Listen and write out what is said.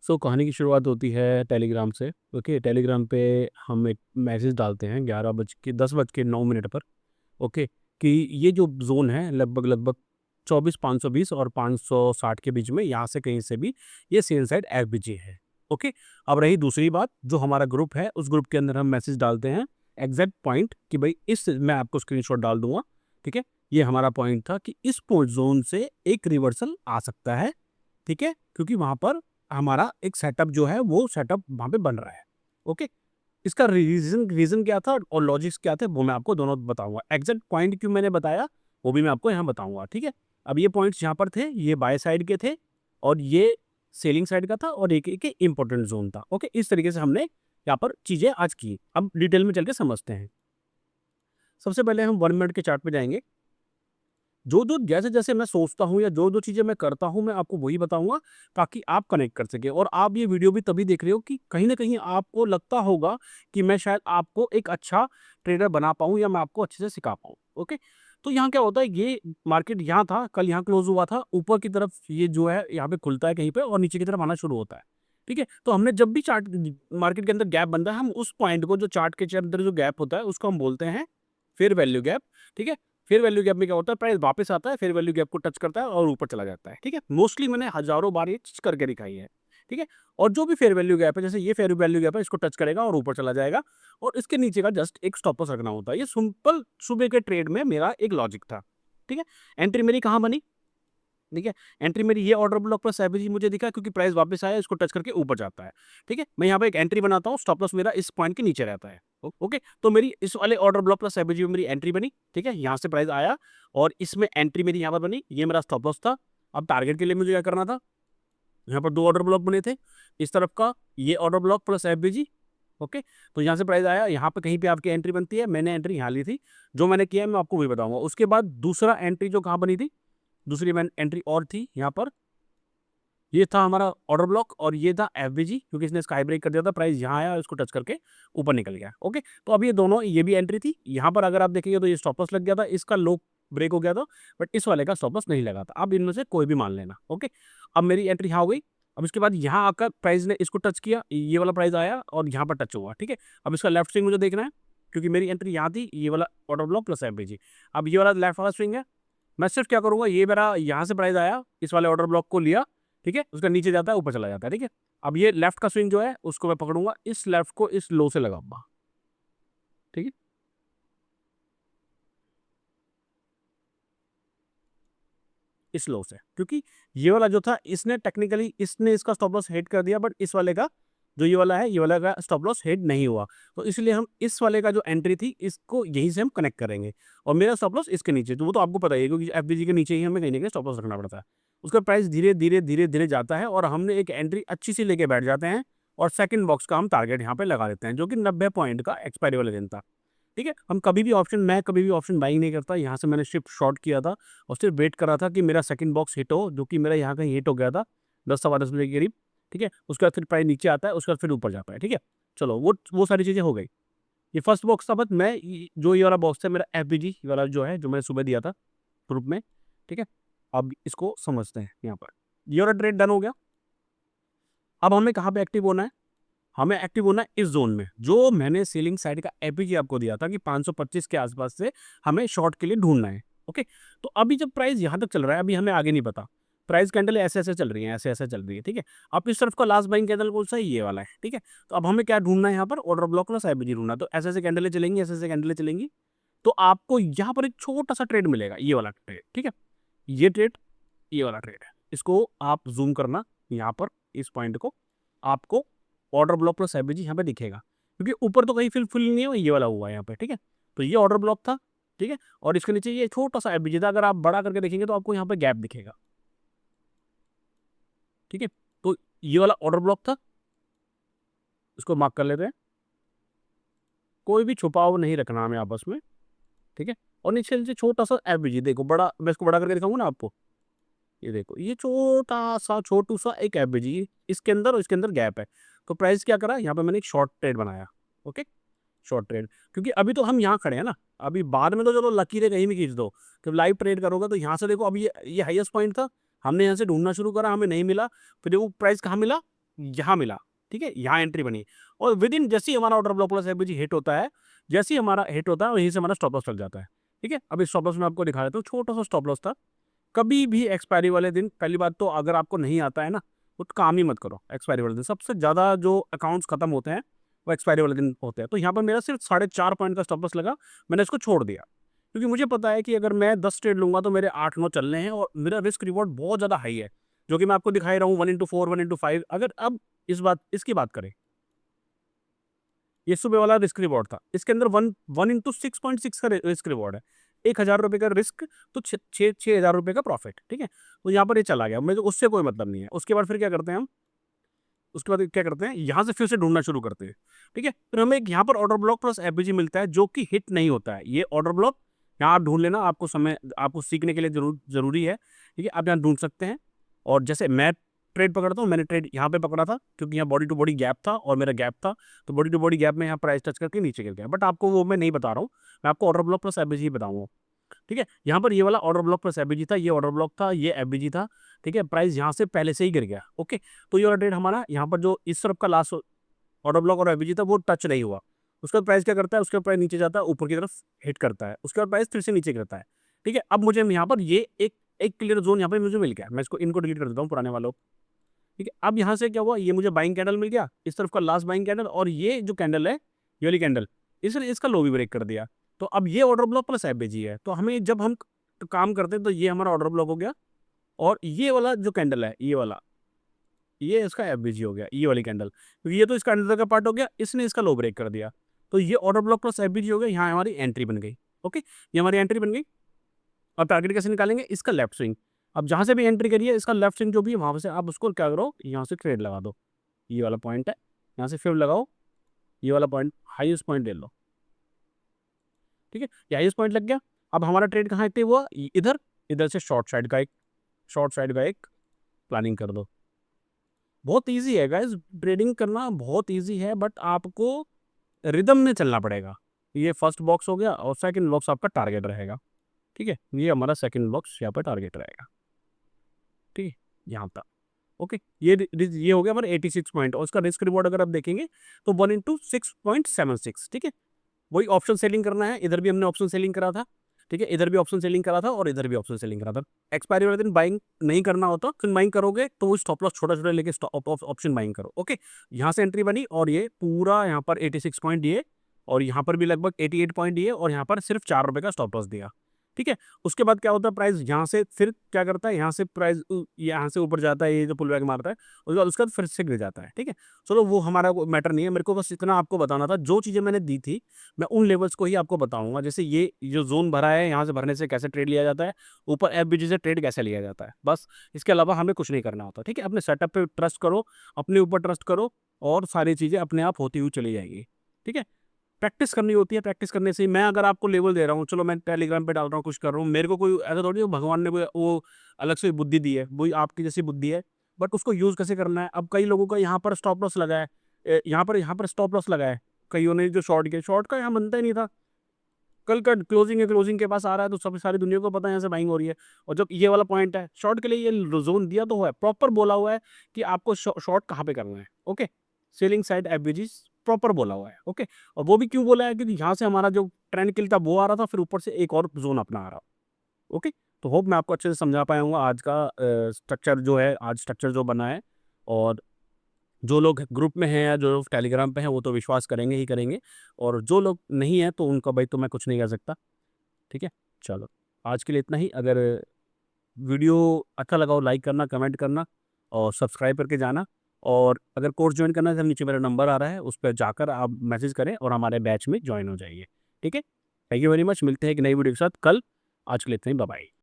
कहानी की शुरुआत होती है टेलीग्राम से। ओके, टेलीग्राम पे हम एक मैसेज डालते हैं 10:09 पर। ओके, कि ये जो ज़ोन है लगभग 24,520 और 560 के बीच में, यहाँ से कहीं से भी ये सेल साइड एफबीजी है। ओके, अब रही दूसरी बात, जो हमारा ग्रुप है उस ग्रुप के अंदर हम मैसेज डालते हैं एग्जैक्ट पॉइंट कि भाई इस मैं आपको स्क्रीनशॉट डाल दूंगा। ठीक है, ये हमारा पॉइंट था कि इस पॉइंट जोन से एक रिवर्सल आ सकता है। ठीक है, क्योंकि वहां पर हमारा एक सेटअप जो है वो सेटअप वहां पे बन रहा है। ओके, इसका रीज़न रीज़न क्या था और लॉजिक्स क्या थे वो मैं आपको दोनों बताऊँगा। एग्ज़ैक्ट पॉइंट क्यों मैंने बताया वो भी मैं आपको यहाँ बताऊँगा, ठीक है? अब ये पॉइंट्स यहाँ पर थे, ये बाय साइड के थे और ये सेलिंग साइड का था और एक इम्पोर्टेंट ज़ोन था। ओके, इस तरीके से हमने यहाँ पर चीज़ें आज की। अब डिटेल में चल के समझते हैं। सबसे पहले हम 1 मिनट के चार्ट पे जाएँगे। जो जैसे-जैसे मैं सोचता हूँ या जो चीज़ें मैं करता हूँ, मैं आपको वही बताऊँगा ताकि आप कनेक्ट कर सकें। और आप ये वीडियो भी तभी देख रहे हो कि कहीं न कहीं आपको लगता होगा कि मैं शायद आपको एक अच्छा ट्रेडर बना पाऊँ या मैं आपको अच्छे से सिखा पाऊँ। ओके? तो यहाँ क्या होता है, ये मार्केट यहाँ था, कल यहाँ क्लोज़ हुआ था, ऊपर की तरफ ये जो है यहाँ पे खुलता है कहीं पे और नीचे की तरफ आना शुरू होता है। ठीक है? तो हमने जब भी चार्ट मार्केट के अंदर गैप बनता है, हम उस पॉइंट को, जो चार्ट के अंदर जो गैप होता है उसको हम बोलते हैं फेयर वैल्यू गैप। ठीक है? फेयर वैल्यू गैप में क्या होता है, प्राइस वापस आता है, फेयर वैल्यू गैप को टच करता है और ऊपर चला जाता है। ठीक है, मोस्टली मैंने हजारों बार ये चीज करके दिखाई है। ठीक है, और जो भी फेयर वैल्यू गैप है, जैसे ये फेयर वैल्यू गैप है, इसको टच करेगा और ऊपर चला जाएगा और इसके नीचे का जस्ट एक स्टॉप लॉस रखना होता है। ये सिंपल सुबह के ट्रेड में मेरा एक लॉजिक था। ठीक है, एंट्री मेरी कहाँ बनी? ठीक है, एंट्री मेरी ये ऑर्डर ब्लॉक प्लस एवरेज मुझे दिखा क्योंकि प्राइस वापस आया, इसको टच करके ऊपर जाता है। ठीक है, मैं यहाँ पे एक एंट्री बनाता हूँ, स्टॉप लॉस मेरा इस पॉइंट के नीचे रहता है। ओके, तो मेरी इस वाले ऑर्डर ब्लॉक प्लस एवरेज में मेरी एंट्री बनी। ठीक है, यहाँ से प्राइस आया और इसमें एंट्री मेरी यहाँ पर बनी, ये मेरा स्टॉप लॉस था। अब टारगेट के लिए मुझे क्या करना था, यहाँ पर दो ऑर्डर ब्लॉक बने थे, इस तरफ का ये order block plus FBG. Okay, तो यहाँ से प्राइस आया, यहाँ पे कहीं पे आपकी एंट्री बनती है, मैंने एंट्री यहाँ ली थी। जो मैंने किया है मैं आपको वही बताऊंगा। उसके बाद दूसरा एंट्री जो कहाँ बनी थी, दूसरी मैंने एंट्री और थी यहाँ पर, ये था हमारा ऑर्डर ब्लॉक और ये था एफबीजी, क्योंकि इसने स्काई ब्रेक कर दिया था, प्राइस यहाँ आया और इसको टच करके ऊपर निकल गया। ओके, तो अब ये दोनों, ये भी एंट्री थी यहाँ पर, अगर आप देखेंगे तो ये स्टॉप लॉस लग गया था, इसका लो ब्रेक हो गया था, बट इस वाले का स्टॉप लॉस नहीं लगा था। अब इनमें से कोई भी मान लेना। ओके, अब मेरी एंट्री यहाँ हो गई। अब इसके बाद यहाँ आकर प्राइस ने इसको टच किया, ये वाला प्राइस आया और यहाँ पर टच हुआ। ठीक है, अब इसका लेफ्ट स्विंग मुझे देखना है, क्योंकि मेरी एंट्री यहाँ थी, ये वाला ऑर्डर ब्लॉक प्लस एफबीजी। अब ये वाला लेफ्ट वाला स्विंग है, मैं सिर्फ क्या करूंगा, ये मेरा यहाँ से प्राइस आया, इस वाले ऑर्डर ब्लॉक को लिया। ठीक है, उसका नीचे जाता है, ऊपर चला जाता है। ठीक है, अब ये लेफ्ट का स्विंग जो है उसको मैं पकड़ूंगा, इस लेफ्ट को इस लो से लगाऊंगा। ठीक है, इस लो से, क्योंकि ये वाला जो था इसने टेक्निकली इसने इसका स्टॉप लॉस हिट कर दिया, बट इस वाले का जो ये वाला है, ये वाला का स्टॉप लॉस हिट नहीं हुआ। तो इसलिए हम इस वाले का जो एंट्री थी इसको यहीं से हम कनेक्ट करेंगे और मेरा स्टॉप लॉस इसके नीचे, तो वो तो आपको पता ही है, क्योंकि एफबीजी के नीचे ही हमें कहीं ना कहीं स्टॉप लॉस रखना पड़ता है। उसका प्राइस धीरे धीरे धीरे धीरे जाता है और हमने एक एंट्री अच्छी सी लेके बैठ जाते हैं और सेकंड बॉक्स का हम टारगेट यहाँ पे लगा देते हैं, जो कि 90 पॉइंट का एक्सपायरी वाले दिन था। ठीक है, हम कभी भी ऑप्शन मैं कभी भी ऑप्शन बाइंग नहीं करता। यहाँ से मैंने शिफ्ट शॉर्ट किया था और सिर्फ वेट कर रहा था कि मेरा सेकंड बॉक्स हिट हो, जो कि मेरा यहाँ कहीं हिट हो गया था 10 सवा 10 बजे के करीब। ठीक है, उसके बाद फिर प्राइस नीचे आता है, उसके बाद फिर ऊपर जाता है। ठीक है, चलो वो सारी चीज़ें हो गई। ये फर्स्ट बॉक्स था, बट मैं जो ये वाला बॉक्स है मेरा एफबीजी वाला जो है, जो मैंने सुबह दिया था ग्रुप में। ठीक है, अब इसको समझते हैं। यहाँ पर ये वाला ट्रेड डन हो गया। अब हमें कहाँ पे एक्टिव होना है, हमें एक्टिव होना है इस ज़ोन में, जो मैंने सीलिंग साइड का एपीजी आपको दिया था कि 525 के आसपास से हमें शॉर्ट के लिए ढूँढना है। ओके, तो अभी जब प्राइस यहाँ तक चल रहा है, अभी हमें आगे नहीं पता। प्राइस कैंडल ऐसे-ऐसे चल रही है, ऐसे-ऐसे चल रही है, ठीक है? अब इस तरफ का लास्ट बाइंग कैंडल कौन-सा है? ये वाला है, ठीक है? तो अब हमें क्या ढूँढना है यहाँ पर? ऑर्डर ब्लॉक प्लस एपीजी ढूँढना है। तो ऐसे-ऐसे कैंडलें चलेंगी, ऐसे-ऐसे कैंडलें चलेंगी, तो आपको यहाँ पर एक छोटा-सा ट्रेड मिलेगा, ये वाला ट्रेड, ठीक है? ये ट्रेड, ये वाला ट्रेड है। इसको आप ज़ूम करना यहाँ पर, इस पॉइंट को, आपको ऑर्डर ब्लॉक प्लस एवरेज यहाँ पे दिखेगा, क्योंकि ऊपर तो कहीं फिल नहीं हुआ, ये वाला हुआ है यहाँ पे। ठीक है, तो ये ऑर्डर ब्लॉक था। ठीक है, और इसके नीचे ये छोटा सा एवरेज था। अगर आप बड़ा करके देखेंगे तो आपको यहाँ पे गैप दिखेगा। ठीक है, तो ये वाला ऑर्डर ब्लॉक था, इसको मार्क कर लेते हैं। कोई भी छुपाव नहीं रखना हमें आपस में। ठीक है, और नीचे नीचे छोटा सा एवरेज, देखो बड़ा, मैं इसको बड़ा करके दिखाऊंगा ना आपको। ये देखो, ये छोटा-सा छोटू-सा एक एवरेज, ये इसके अंदर और इसके अंदर गैप है। तो प्राइस क्या करा, यहाँ पे मैंने एक शॉर्ट ट्रेड बनाया। ओके, शॉर्ट ट्रेड, क्योंकि अभी तो हम यहाँ खड़े हैं ना, अभी बाद में तो चलो लकीरें कहीं भी खींच दो। जब लाइव ट्रेड करोगे तो यहाँ से देखो, अभी ये हाईएस्ट पॉइंट था, हमने यहाँ से ढूँढना शुरू करा, हमें नहीं मिला। फिर वो प्राइस कहाँ मिला, यहाँ मिला, ठीक है, यहाँ एंट्री बनी और विद इन जैसे ही हमारा order block plus FBG hit होता है, जैसे ही हमारा हिट होता है वहीं से हमारा स्टॉप लॉस लग जाता है। ठीक है, अब इस स्टॉप लॉस में आपको दिखा देता हूँ, छोटा सा स्टॉप लॉस था। कभी भी एक्सपायरी वाले दिन, पहली बात तो अगर आपको नहीं आता है ना, तो काम ही मत करो एक्सपायरी वाले दिन। सबसे ज़्यादा जो अकाउंट्स खत्म होते हैं वो एक्सपायरी वाले दिन होते हैं। तो यहाँ पर मेरा सिर्फ 4.5 पॉइंट का स्टॉप लॉस लगा, मैंने इसको छोड़ दिया क्योंकि मुझे पता है कि अगर मैं 10 ट्रेड लूंगा तो मेरे 8-9 चलने हैं और मेरा रिस्क रिवॉर्ड बहुत ज़्यादा हाई है, जो कि मैं आपको दिखाई रहा हूँ 1/4 1/5। अगर अब इसकी बात करें, ये सुबह वाला रिस्क रिवॉर्ड था, इसके अंदर 1/6.6 का रिस्क रिवॉर्ड है, 1,000 रुपये का रिस्क, तो 6,000 रुपये का प्रॉफिट। ठीक है, तो यहाँ पर ये चला गया, मुझे उससे कोई मतलब नहीं है। उसके बाद फिर क्या करते हैं हम, उसके बाद क्या करते हैं, यहाँ से फिर से ढूंढना शुरू करते हैं। ठीक है, फिर हमें एक यहाँ पर ऑर्डर ब्लॉक प्लस एफबीजी मिलता है जो कि हिट नहीं होता है। ये ऑर्डर ब्लॉक यहाँ आप ढूंढ लेना, आपको समय, आपको सीखने के लिए जरूरी है। ठीक है, आप यहाँ ढूंढ सकते हैं। और जैसे मैं ट्रेड पकड़ता हूँ, मैंने ट्रेड यहाँ पे पकड़ा था क्योंकि यहाँ बॉडी टू बॉडी गैप था और मेरा गैप था, तो बॉडी टू बॉडी गैप में यहाँ प्राइस टच करके नीचे गिर गया। बट आपको वो मैं नहीं बता रहा हूँ, मैं आपको ऑर्डर ब्लॉक प्लस एफबीजी बताऊंगा। ठीक है, यहाँ पर ये वाला ऑर्डर ब्लॉक प्लस एफबीजी था, ये ऑर्डर ब्लॉक था, ये एफबीजी था। ठीक है, प्राइस यहाँ से पहले से ही गिर गया। ओके, तो ये वाला ट्रेड हमारा यहाँ पर जो इस तरफ का लास्ट ऑर्डर ब्लॉक और एफबीजी था वो टच नहीं हुआ। उसके बाद प्राइस क्या करता है, उसके बाद प्राइस नीचे जाता है, ऊपर की तरफ हिट करता है, उसके बाद प्राइस फिर से नीचे गिरता है। ठीक है, अब मुझे यहाँ पर ये एक एक क्लियर जोन यहाँ पे मुझे मिल गया, मैं इनको डिलीट कर देता हूँ पुराने वालों। ठीक है, अब यहाँ से क्या हुआ, ये मुझे बाइंग कैंडल मिल गया, इस तरफ का लास्ट बाइंग कैंडल, और ये जो कैंडल है, ये वाली कैंडल, इसने इसका लो भी ब्रेक कर दिया। तो अब ये ऑर्डर ब्लॉक प्लस एफबीजी है, तो हमें जब हम काम करते हैं तो ये हमारा ऑर्डर ब्लॉक हो गया, और ये वाला जो कैंडल है, ये वाला, ये इसका एफबीजी हो गया, ये वाली कैंडल, क्योंकि ये तो इसका अंडर का पार्ट हो गया, इसने इसका लो ब्रेक कर दिया। तो ये ऑर्डर ब्लॉक प्लस एफबीजी हो गया, यहाँ हमारी एंट्री बन गई। ओके, ये हमारी एंट्री बन गई। अब टारगेट कैसे निकालेंगे, इसका लेफ्ट स्विंग। अब जहाँ से भी एंट्री करिए, इसका लेफ्ट स्विंग जो भी है वहाँ से आप उसको क्या करो, यहाँ से ट्रेड लगा दो। ये वाला पॉइंट है, यहाँ से फिर लगाओ, ये वाला पॉइंट, हाईएस्ट पॉइंट ले लो। ठीक है, ये हाईएस्ट पॉइंट लग गया। अब हमारा ट्रेड कहाँ एक्टिव हुआ, इधर, इधर से शॉर्ट साइड का एक प्लानिंग कर दो। बहुत ईजी है गाइज, ट्रेडिंग करना बहुत ईजी है, बट आपको रिदम में चलना पड़ेगा। ये फर्स्ट बॉक्स हो गया, और सेकंड बॉक्स आपका टारगेट रहेगा। ठीक है, ये हमारा सेकंड बॉक्स यहाँ पर टारगेट रहेगा। ठीक है, यहाँ तक ओके। ये हो गया हमारा 86 पॉइंट, और उसका रिस्क रिवॉर्ड अगर आप देखेंगे तो 1/6.76। ठीक है, वही ऑप्शन सेलिंग करना है, इधर भी हमने ऑप्शन सेलिंग करा था। ठीक है, इधर भी ऑप्शन सेलिंग करा था और इधर भी ऑप्शन सेलिंग करा था। एक्सपायरी वाले दिन बाइंग नहीं करना होता, फिर बाइंग करोगे तो वो स्टॉप लॉस छोटा छोटा लेके ऑप्शन बाइंग करो। ओके, यहाँ से एंट्री बनी, और ये पूरा यहाँ पर 86 पॉइंट दिए, और यहाँ पर भी लगभग 88 पॉइंट दिए, और यहाँ पर सिर्फ 4 रुपये का स्टॉप लॉस दिया। ठीक है, उसके बाद क्या होता है, प्राइस यहाँ से फिर क्या करता है, यहाँ से प्राइस यहाँ से ऊपर जाता है, ये जो पुल बैक मारता है, उसके बाद फिर से गिर जाता है। ठीक है, चलो वो हमारा मैटर नहीं है, मेरे को बस इतना आपको बताना था, जो चीज़ें मैंने दी थी मैं उन लेवल्स को ही आपको बताऊंगा। जैसे ये जो जोन भरा है, यहाँ से भरने से कैसे ट्रेड लिया जाता है, ऊपर एफबीजी से ट्रेड कैसे लिया जाता है, बस इसके अलावा हमें कुछ नहीं करना होता। ठीक है, अपने सेटअप पे ट्रस्ट करो, अपने ऊपर ट्रस्ट करो, और सारी चीज़ें अपने आप होती हुई चली जाएगी। ठीक है, प्रैक्टिस करनी होती है, प्रैक्टिस करने से ही, मैं अगर आपको लेवल दे रहा हूँ, चलो मैं टेलीग्राम पे डाल रहा हूँ, कुछ कर रहा हूँ, मेरे को कोई ऐसा थोड़ी भगवान ने कोई वो अलग से बुद्धि दी है, वही आपकी जैसी बुद्धि है, बट उसको यूज़ कैसे करना है। अब कई लोगों का यहाँ पर स्टॉप लॉस लगा है, यहाँ पर स्टॉप लॉस लगा है, कईयों ने जो शॉर्ट किया, शॉर्ट का यहाँ बनता ही नहीं था, कल का क्लोजिंग है, क्लोजिंग के पास आ रहा है, तो सब सारी दुनिया को पता है यहाँ से बाइंग हो रही है। और जब ये वाला पॉइंट है शॉर्ट के लिए, ये जोन दिया तो है, प्रॉपर बोला हुआ है कि आपको शॉर्ट कहाँ पे करना है। Okay, selling side averages proper बोला हुआ है। ओके, और वो भी क्यों बोला है, क्योंकि यहाँ से हमारा जो ट्रेंड किल था वो आ रहा था, फिर ऊपर से एक और जोन अपना आ रहा। ओके, तो होप मैं आपको अच्छे से समझा पाया हूँ आज का स्ट्रक्चर जो है, आज स्ट्रक्चर जो बना है। और जो लोग ग्रुप में हैं या जो लोग टेलीग्राम पे हैं वो तो विश्वास करेंगे ही करेंगे, और जो लोग नहीं हैं तो उनका भाई तो मैं कुछ नहीं कर सकता। ठीक है, चलो आज के लिए इतना ही। अगर वीडियो अच्छा लगा हो, लाइक करना, कमेंट करना, और सब्सक्राइब करके जाना। और अगर कोर्स ज्वाइन करना है तो नीचे मेरा नंबर आ रहा है, उस पर जाकर आप मैसेज करें और हमारे बैच में ज्वाइन हो जाइए। ठीक है, थैंक यू वेरी मच, मिलते हैं एक नई वीडियो के साथ कल। आज के लिए इतना ही, बाय बाय।